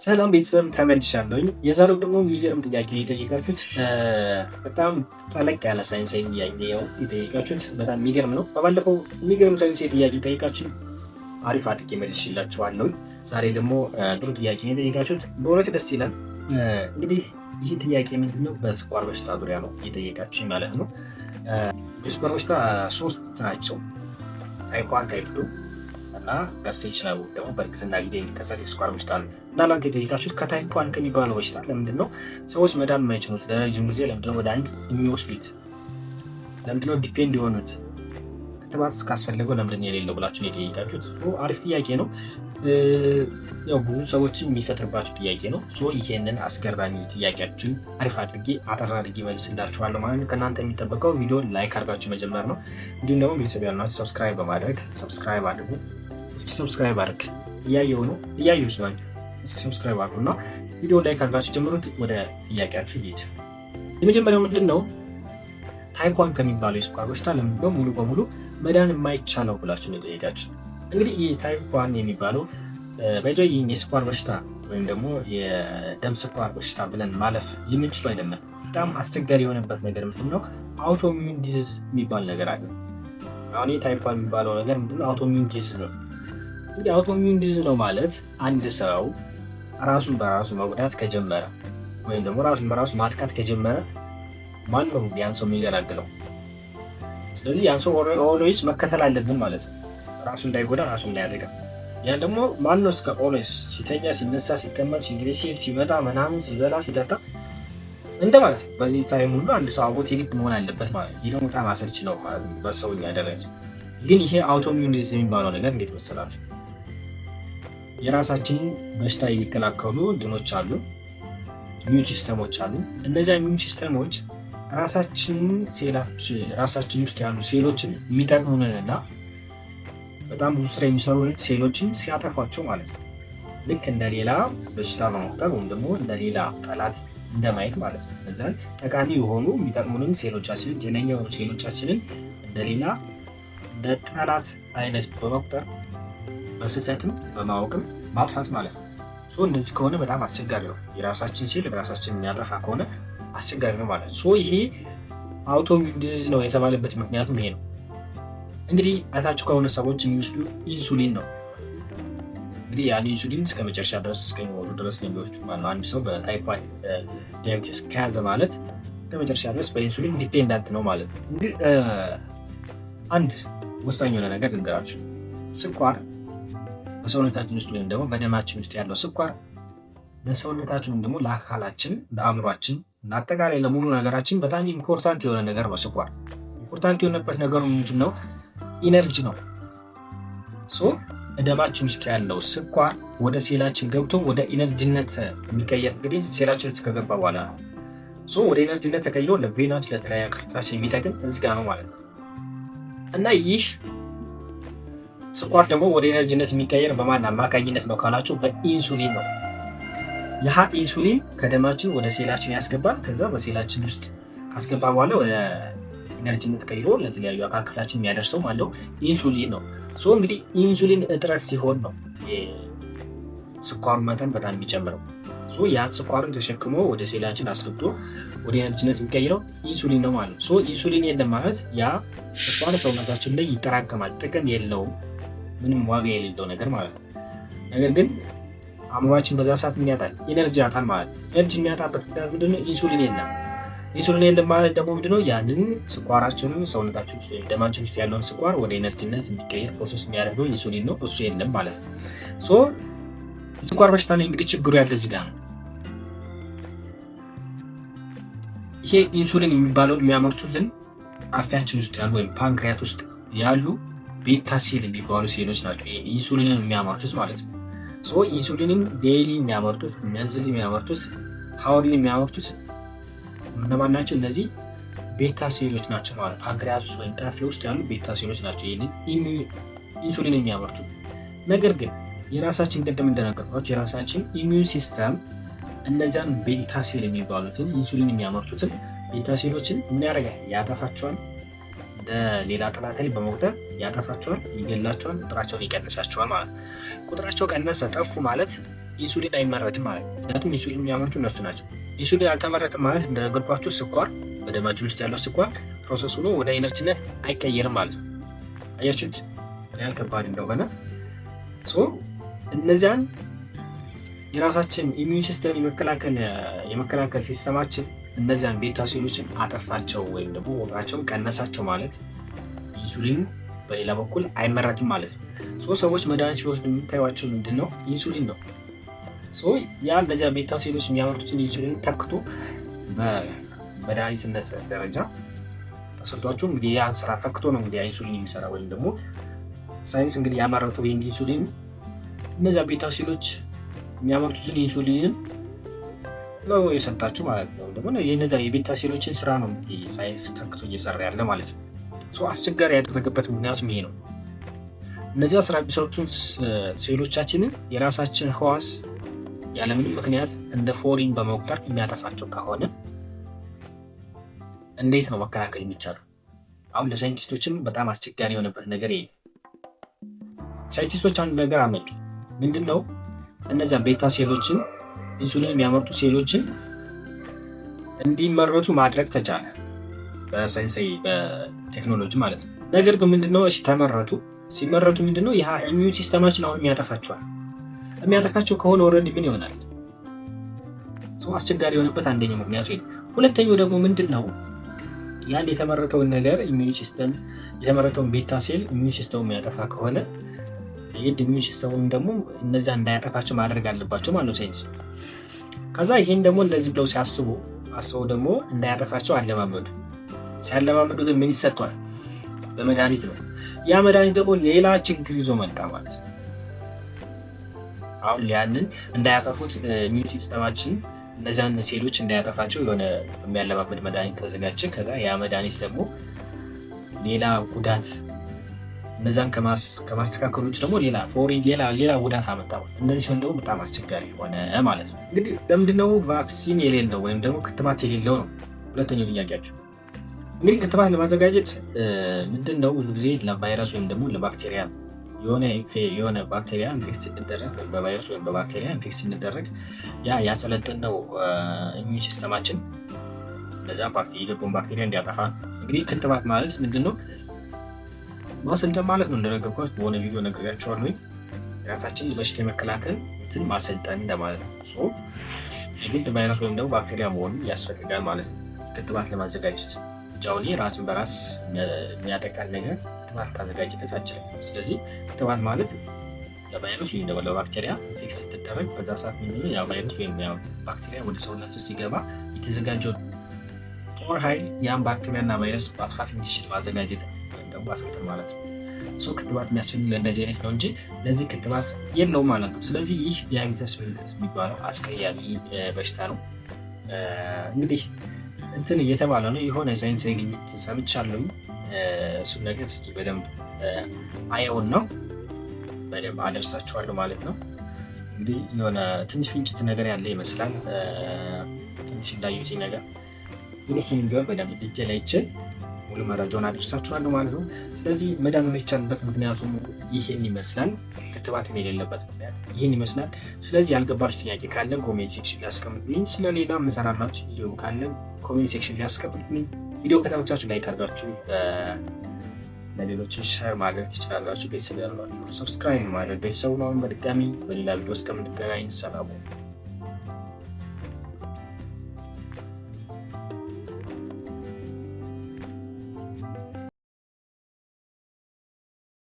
ሰላም ቤተሰብ ተመልሻለሁ። የዛሬው ደግሞ የሚገርም ጥያቄ የጠየቃችሁት በጣም ጠለቅ ያለ ሳይንሳዊ ጥያቄ ነው የጠየቃችሁት። በጣም የሚገርም ነው። በባለፈው የሚገርም ሳይንሳዊ ጥያቄ ጠይቃችሁ አሪፍ አድርጌ መልሼላችኋለሁ። ዛሬ ደግሞ ጥሩ ጥያቄ ነው የጠየቃችሁት። በእውነት ደስ ይላል። እንግዲህ ይህ ጥያቄ ምንድነው? በስኳር በሽታ ዙሪያ ነው የጠየቃችሁ ማለት ነው። የስኳር በሽታ 3 ናቸው። ታይፕ 1፣ ታይፕ 2 እና ገስታሽናል ደግሞ በእርግዝና ጊዜ የሚከሰት የስኳር በሽታ ነው። እና ላንተ የጠየቃችሁት ከታይፕ 1 ከሚባለው በሽታ ለምንድን ነው ሰዎች መዳን የማይችሉት? ለረጅም ጊዜ ለምንድን ነው መድኃኒት የሚወስዱት? ለምንድን ነው ዲፔንድ የሆኑት? ክትባት ካስፈለገው ለምንድን ነው የሌለው ብላችሁ የጠየቃችሁት አሪፍ ጥያቄ ነው። ያው ብዙ ሰዎችን የሚፈጥርባችሁ ጥያቄ ነው። ይሄንን አስገራሚ ጥያቄያችሁን አሪፍ አድርጌ አጠር አድርጌ መልስላችኋለሁ ማለት ነው። ከእናንተ የሚጠበቀው ቪዲዮ ላይክ አድርጋችሁ መጀመር ነው። እንዲሁም ደግሞ ቤተሰብ ያልናችሁ ሰብስክራይብ በማድረግ ሰብስክራይብ አድርጉ። እስኪ ሰብስክራይብ አድርግ እያየሁ ነው ሲሆን እስኪ ሰብስክራይብ አድርጉና ቪዲዮ ላይክ አድርጋችሁ ጀምሩት። ወደ ጥያቄያችሁ ይሄድ። የመጀመሪያው ምንድን ነው? ታይፕ 1 ከሚባለው የስኳር በሽታ ለምንድን ነው ሙሉ በሙሉ መዳን የማይቻለው ብላችሁ ነው የጠየቃችሁ። እንግዲህ ይህ ታይፕ 1 የሚባለው በጆይ የስኳር በሽታ ወይም ደግሞ የደም ስኳር በሽታ ብለን ማለፍ የምንችለው አይደለም። በጣም አስቸጋሪ የሆነበት ነገር ምንድነው? አውቶሚዩን ዲዚዝ የሚባል ነገር አለ። አሁን ታይፕ 1 የሚባለው ነገር ምንድነው? አውቶሚዩን ዲዚዝ ነው። እንግዲህ አውቶሚዩን ዲዚዝ ነው ማለት አንድ ሰው ራሱን በራሱ መጉዳት ከጀመረ ወይም ደግሞ ራሱን በራሱ ማጥቃት ከጀመረ ማን ነው ያን ሰው የሚገላግለው? ስለዚህ ያን ሰው ኦልዌይስ መከተል አለብን ማለት ነው። ራሱ እንዳይጎዳ ራሱ እንዳያደርጋ። ያን ደግሞ ማን ነው እስከ ኦልዌይስ ሲተኛ፣ ሲነሳ፣ ሲቀመጥ፣ ሲግሬሲቭ፣ ሲመጣ፣ ምናምን፣ ሲበላ፣ ሲጠጣ እንደማለት ነው። በዚህ ታይም ሁሉ አንድ ሰው አጎት የግድ መሆን አለበት ማለት ነው። ይሄ ደግሞ በጣም አሰልቺ ነው በሰውኛ ደረጃ። ግን ይሄ አውቶሚዩን ዲዚዝ የሚባለው ነገር እንዴት መሰላችሁ? የራሳችንን በሽታ የሚከላከሉ እንትኖች አሉ፣ ኢሚዩን ሲስተሞች አሉ። እነዚያ ኢሚዩን ሲስተሞች ራሳችን ውስጥ ያሉ ሴሎችን የሚጠቅሙንንና በጣም ብዙ ስራ የሚሰሩ ሴሎችን ሲያጠፏቸው ማለት ነው። ልክ እንደሌላ በሽታ በመቁጠር ወይም ደግሞ እንደሌላ ጠላት እንደማየት ማለት ነው። እዛን ጠቃሚ የሆኑ የሚጠቅሙንን ሴሎቻችንን፣ ጤነኛ የሆኑ ሴሎቻችንን እንደሌላ እንደ ጠላት አይነት በመቁጠር በስህተትም በማወቅም ማጥፋት ማለት ነው። እንደዚህ ከሆነ በጣም አስቸጋሪ ነው። የራሳችን ሴል በራሳችን የሚያጠፋ ከሆነ አስቸጋሪ ነው ማለት ነው። ይሄ አውቶሚዩን ዲዚዝ ነው የተባለበት ምክንያቱም ይሄ ነው። እንግዲህ አይታችሁ ከሆነ ሰዎች የሚወስዱ ኢንሱሊን ነው። እንግዲህ ያን ኢንሱሊን እስከ መጨረሻ ድረስ እስከሚወጡ ድረስ ነው የሚወስዱት ማለት ነው። አንድ ሰው በታይፕ 1 ዳያቤቲስ ከያዘ ማለት እስከ መጨረሻ ድረስ በኢንሱሊን ዲፔንዳንት ነው ማለት ነው። እንግዲህ አንድ ወሳኝ የሆነ ነገር ልንገራችሁ። ስኳር በሰውነታችን ውስጥ ወይም ደግሞ በደማችን ውስጥ ያለው ስኳር ለሰውነታችን ወይም ደግሞ ለአካላችን፣ ለአእምሯችን፣ ለአጠቃላይ ለሙሉ ነገራችን በጣም ኢምፖርታንት የሆነ ነገር ነው። ስኳር ኢምፖርታንት የሆነበት ነገሩ ምንድን ነው? ኢነርጂ ነው። ደማችን ውስጥ ያለው ስኳር ወደ ሴላችን ገብቶ ወደ ኢነርጂነት የሚቀየር እንግዲህ ሴላችን ውስጥ ከገባ በኋላ ነው። ወደ ኢነርጂነት ተቀይሮ ለቬናችን ለተለያዩ አካላችን የሚጠቅም እዚህ ጋር ነው ማለት ነው። እና ይህ ስኳር ደግሞ ወደ ኢነርጂነት የሚቀየር በማን አማካኝነት ነው ካላችሁ በኢንሱሊን ነው። ይህ ኢንሱሊን ከደማችን ወደ ሴላችን ያስገባል። ከዛ በሴላችን ውስጥ ካስገባ በኋላ ወደ ኢነርጂነት ቀይሮ ለተለያዩ አካል ክፍላችን የሚያደርሰው ማለት ኢንሱሊን ነው። እንግዲህ ኢንሱሊን እጥረት ሲሆን ነው የስኳሩ መጠን በጣም የሚጨምረው። ያን ስኳሩን ተሸክሞ ወደ ሴላችን አስገብቶ ወደ ኢነርጂነት የሚቀይረው ኢንሱሊን ነው ማለት ነው። ኢንሱሊን የለም ማለት ያ ስኳር ሰውነታችን ላይ ይጠራቀማል፣ ጥቅም የለውም፣ ምንም ዋጋ የሌለው ነገር ማለት ነው። ነገር ግን አእምሯችን በዛ ሰዓት የሚያጣል ኢነርጂ ያጣል ማለት ነው። ኢነርጂ የሚያጣበት ምንድነው? ኢንሱሊን የለም። ኢንሱሊን የለም ማለት ደግሞ ምንድነው? ያንን ስኳራችንን ሰውነታችን ውስጥ ወይም ደማችን ውስጥ ያለውን ስኳር ወደ ኢነርጂነት እንዲቀየር ፕሮሰስ የሚያደርገው ኢንሱሊን ነው። እሱ የለም ማለት ነው። ስኳር በሽታ ላይ እንግዲህ ችግሩ ያለ እዚህ ጋር ነው። ይሄ ኢንሱሊን የሚባለውን የሚያመርቱልን አፊያችን ውስጥ ያሉ ወይም ፓንክሪያት ውስጥ ያሉ ቤታ ሴል የሚባሉ ሴሎች ናቸው ኢንሱሊንን የሚያመርቱት ማለት ነው። ኢንሱሊንን ዴይሊ የሚያመርቱት፣ መንዝሊ የሚያመርቱት፣ ሀወርሊ የሚያመርቱት እነማን ናቸው? እነዚህ ቤታ ሴሎች ናቸው ማለት ፓንክሪያት ውስጥ ወይም ጠፊ ውስጥ ያሉ ቤታ ሴሎች ናቸው ይህንን ኢንሱሊን የሚያመርቱት። ነገር ግን የራሳችን ቅድም እንደነገርኳቸው የራሳችን ኢሚዩን ሲስተም እነዚያን ቤታ ሴል የሚባሉትን ኢንሱሊን የሚያመርቱትን ቤታ ሴሎችን ምን ያደርጋል? ያጠፋቸዋል። እንደ ሌላ ተላላፊ በመቁጠር ያጠፋቸዋል፣ ይገላቸዋል፣ ቁጥራቸውን ይቀንሳቸዋል ማለት ነው። ቁጥራቸው ቀነሰ ጠፉ ማለት ኢንሱሊን አይመረትም ማለት ነው። ምክንያቱም ኢንሱሊን የሚያመርቱ እነሱ ናቸው። ኢንሱሊን አልተመረተም ማለት እንደነገርኳችሁ ስኳር በደማችን ውስጥ ያለው ስኳር ፕሮሰስ ሆኖ ወደ ኢነርጂነት አይቀየርም ማለት ነው። አያችሁት ያህል ከባድ እንደሆነ። እነዚያን የራሳችን ኢሚዩን ሲስተም የመከላከል ሲስተማችን እነዚያን ቤታ ሴሎችን አጠፋቸው ወይም ደግሞ ቁጥራቸውን ቀነሳቸው ማለት ኢንሱሊን በሌላ በኩል አይመረትም ማለት ነው። ሰዎች መድኃኒት ሲወስዱ የሚታዩቸው ምንድን ነው? ኢንሱሊን ነው። ያ እነዚያ ቤታ ሴሎች የሚያመርቱትን ኢንሱሊን ተክቶ በመድኃኒትነት ደረጃ ተሰጥቷቸው እንግዲህ ያን ስራ ተክቶ ነው እንግዲህ ኢንሱሊን የሚሰራ ወይም ደግሞ ሳይንስ እንግዲህ ያመረተው ይህን ኢንሱሊን እነዚያ ቤታ ሴሎች የሚያመርቱትን ኢንሱሊን ነው የሰጣችሁ ማለት ነው። ደግሞ የነዛ የቤታ ሴሎችን ስራ ነው እንግዲህ ሳይንስ ተክቶ እየሰራ ያለ ማለት ነው። አስቸጋሪ ያደረገበት ምክንያቱም ይሄ ነው። እነዚያ ስራ የሚሰሩትን ሴሎቻችንን የራሳችን ህዋስ ያለምንም ምክንያት እንደ ፎሪን በመቁጠር የሚያጠፋቸው ከሆነ እንዴት ነው መከላከል የሚቻለው? አሁን ለሳይንቲስቶችም በጣም አስቸጋሪ የሆነበት ነገር ይሄ። ሳይንቲስቶች አንድ ነገር አመጡ። ምንድን ነው? እነዚያ ቤታ ሴሎችን ኢንሱሊን የሚያመርቱ ሴሎችን እንዲመረቱ ማድረግ ተቻለ፣ በሳይንሳዊ በቴክኖሎጂ ማለት ነው። ነገር ግን ምንድነው? እሺ ተመረቱ። ሲመረቱ ምንድነው? ይህ ኢሚዩን ሲስተማችን አሁን የሚያጠፋቸዋል። የሚያጠፋቸው ከሆነ ኦልሬዲ ምን ይሆናል? አስቸጋሪ የሆነበት አንደኛው ምክንያቱ ይሄ። ሁለተኛው ደግሞ ምንድነው? ያን የተመረተውን ነገር ኢሚዩን ሲስተም የተመረተውን ቤታ ሴል ኢሚዩን ሲስተሙ የሚያጠፋ ከሆነ ኢሚዩን ሲስተሙን ደግሞ እነዛ እንዳያጠፋቸው ማድረግ አለባቸው ማለት ነው ሳይንስ። ከዛ ይሄን ደግሞ እንደዚህ ብለው አስበው ደግሞ እንዳያጠፋቸው አለማመዱ። ሲያለማመዱ ግን ምን ይሰጧል? በመድኃኒት ነው። ያ መድኃኒት ደግሞ ሌላ ችግር ይዞ መጣ ማለት ነው። አሁን ያንን እንዳያጠፉት ኢሚዩን ሲስተማችን እነዛን ሴሎች እንዳያጠፋቸው የሆነ የሚያለማመድ መድኃኒት ተዘጋጀ። ከዛ ያ መድኃኒት ደግሞ ሌላ ጉዳት እነዛን ከማስተካከሎች ደግሞ ሌላ ጉዳት አመጣ። እነዚህ ሲሆን ደግሞ በጣም አስቸጋሪ ሆነ ማለት ነው። እንግዲህ ለምንድነው ቫክሲን የሌለው ወይም ደግሞ ክትባት የሌለው ነው ሁለተኛው ጥያቄያቸው። እንግዲህ ክትባት ለማዘጋጀት ምንድነው ብዙ ጊዜ ለቫይረስ ወይም ደግሞ ለባክቴሪያ የሆነ ባክቴሪያ ኢንፌክት ሲደረግ በቫይረስ ወይም በባክቴሪያ ኢንፌክት ሲደረግ ያ ያሰለጠነው ኢሚዩን ሲስተማችን ለዛ ባክቴሪያ እንዲያጠፋ። እንግዲህ ክትባት ማለት ምንድነው? ማሰልጠን ማለት ነው። እንደነገርኳችሁ በሆነ ቪዲዮ ነግሬያችኋለሁ። የራሳችንን በሽታ የመከላከል እንትን ማሰልጠን እንደማለት ነው። የግድ ቫይረስ ወይም ደግሞ ባክቴሪያ መሆኑ ያስፈልጋል ማለት ነው ክትባት ለማዘጋጀት። ጃውሊ ራስን በራስ የሚያጠቃል ነገር ክትባት ካዘጋጅነት አችልም። ስለዚህ ክትባት ማለት ለቫይረስ ወይም ደግሞ ለባክቴሪያ ኢንፌክት ሲደረግ በዛ ሰዓት ምንድነው ያ ቫይረስ ወይም ያ ባክቴሪያ ወደ ሰውነት ሲገባ የተዘጋጀው ጦር ኃይል ያን ባክቴሪያና ቫይረስ ማጥፋት እንዲችል ማዘጋጀት ደግሞ ማሰልጠን ማለት ነው። ክትባት የሚያስፈልግ ለእንደዚህ አይነት ነው እንጂ ለዚህ ክትባት የለውም ማለት ነው። ስለዚህ ይህ ዲያቤተስ ሜሊተስ የሚባለው አስቀያሚ በሽታ ነው። እንግዲህ እንትን እየተባለ ነው የሆነ ሳይንሳዊ ግኝት ሰምቻለሁ። እሱን ነገር እስኪ በደንብ አየውን ነው በደንብ አደርሳችኋለሁ ማለት ነው። እንግዲህ የሆነ ትንሽ ፍንጭት ነገር ያለ ይመስላል። ትንሽ እንዳዩት ነገር ሁሉም ቢሆን በደንብ ዲቴል አይቼ ሙሉ መረጃውን አደርሳችኋለሁ ማለት ነው። ስለዚህ መዳን የሚቻልበት ምክንያቱም ይህን ይመስላል። ክትባት የሌለበት ምክንያት ይህን ይመስላል። ስለዚህ ያልገባችሁ ጥያቄ ካለ ኮሜንት ሴክሽን ላይ አስቀምጡልኝ። ስለሌላ የምሰራላችሁ ቪዲዮ ካለ ኮሜንት ሴክሽን ላይ አስቀምጡልኝ። ቪዲዮ ከተመቻችሁ ላይክ አድርጋችሁ ለሌሎች ሼር ማድረግ ትችላላችሁ። ቤተሰብ ያላችሁ ሰብስክራይብ ማድረግ ቤተሰቡን። አሁን በድጋሚ በሌላ ቪዲዮ እስከምንገናኝ ሰላም።